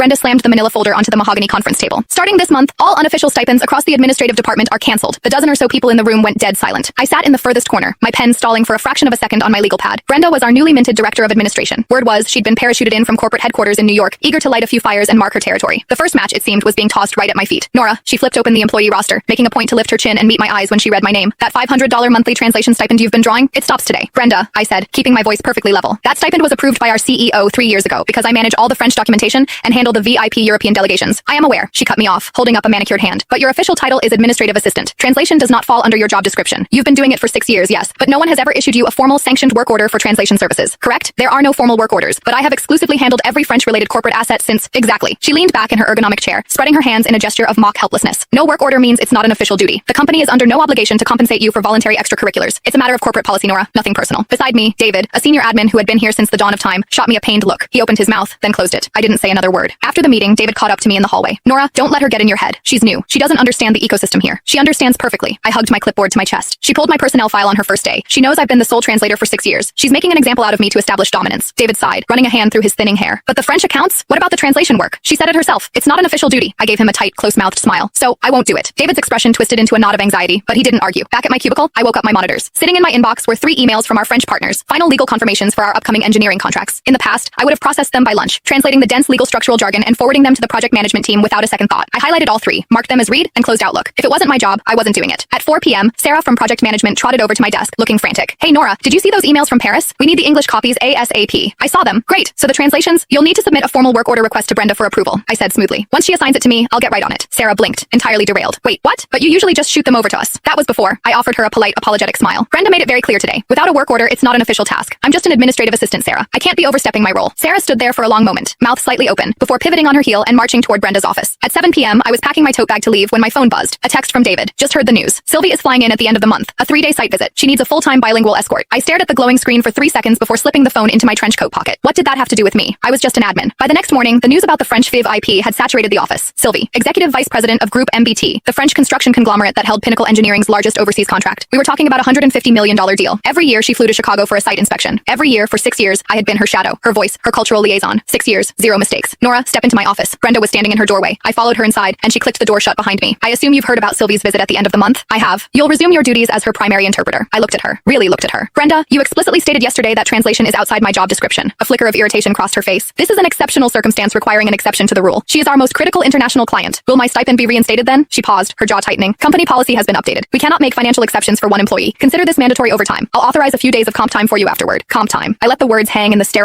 Brenda slammed the manila folder onto the mahogany conference table. Starting this month, all unofficial stipends across the administrative department are cancelled. The dozen or so people in the room went dead silent. I sat in the furthest corner, my pen stalling for a fraction of a second on my legal pad. Brenda was our newly minted director of administration. Word was she'd been parachuted in from corporate headquarters in New York, eager to light a few fires and mark her territory. The first match, it seemed, was being tossed right at my feet. Nora, she flipped open the employee roster, making a point to lift her chin and meet my eyes when she read my name. That $500 monthly translation stipend you've been drawing? It stops today. Brenda, I said, keeping my voice perfectly level. That stipend was approved by our CEO 3 years ago because I manage all the French documentation and handle the VIP European delegations. I am aware, she cut me off, holding up a manicured hand. But your official title is administrative assistant. Translation does not fall under your job description. You've been doing it for 6 years, yes, but no one has ever issued you a formal sanctioned work order for translation services, correct? There are no formal work orders, but I have exclusively handled every French-related corporate asset since... Exactly. She leaned back in her ergonomic chair, spreading her hands in a gesture of mock helplessness. No work order means it's not an official duty. The company is under no obligation to compensate you for voluntary extracurriculars. It's a matter of corporate policy, Nora, nothing personal. Beside me, David, a senior admin who had been here since the dawn of time, shot me a pained look. He opened his mouth, then closed it. I didn't say another word. After the meeting, David caught up to me in the hallway. Nora, don't let her get in your head. She's new. She doesn't understand the ecosystem here. She understands perfectly. I hugged my clipboard to my chest. She pulled my personnel file on her first day. She knows I've been the sole translator for 6 years. She's making an example out of me to establish dominance. David sighed, running a hand through his thinning hair. But the French accounts? What about the translation work? She said it herself. It's not an official duty. I gave him a tight, close-mouthed smile. So, I won't do it. David's expression twisted into a knot of anxiety, but he didn't argue. Back at my cubicle, I woke up my monitors. Sitting in my inbox were 3 emails from our French partners, final legal confirmations for our upcoming engineering contracts. In the past, I would have processed them by lunch, translating the dense legal structural jargon and forwarding them to the project management team without a second thought. I highlighted all 3, marked them as read, and closed Outlook. If it wasn't my job, I wasn't doing it. At 4 p.m., Sarah from project management trotted over to my desk, looking frantic. Hey Nora, did you see those emails from Paris? We need the English copies ASAP. I saw them. Great. So the translations? You'll need to submit a formal work order request to Brenda for approval, I said smoothly. Once she assigns it to me, I'll get right on it. Sarah blinked, entirely derailed. Wait, what? But you usually just shoot them over to us. That was before. I offered her a polite, apologetic smile. Brenda made it very clear today. Without a work order, it's not an official task. I'm just an administrative assistant, Sarah. I can't be overstepping my role. Sarah stood there for a long moment, mouth slightly open, before pivoting on her heel and marching toward Brenda's office. At 7 p.m., I was packing my tote bag to leave when my phone buzzed. A text from David. Just heard the news. Sylvie is flying in at the end of the month. A 3-day site visit. She needs a full-time bilingual escort. I stared at the glowing screen for 3 seconds before slipping the phone into my trench coat pocket. What did that have to do with me? I was just an admin. By the next morning, the news about the French Viv IP had saturated the office. Sylvie, executive vice president of Group MBT, the French construction conglomerate that held Pinnacle Engineering's largest overseas contract. We were talking about a $150 million deal. Every year, she flew to Chicago for a site inspection. Every year, for 6 years, I had been her shadow, her voice, her cultural liaison. 6 years, 0 mistakes. Nora, step into my office. Brenda was standing in her doorway. I followed her inside, and she clicked the door shut behind me. I assume you've heard about Sylvie's visit at the end of the month? I have. You'll resume your duties as her primary interpreter. I looked at her. Really looked at her. Brenda, you explicitly stated yesterday that translation is outside my job description. A flicker of irritation crossed her face. This is an exceptional circumstance requiring an exception to the rule. She is our most critical international client. Will my stipend be reinstated then? She paused, her jaw tightening. Company policy has been updated. We cannot make financial exceptions for one employee. Consider this mandatory overtime. I'll authorize a few days of comp time for you afterward. Comp time. I let the words hang in the sterile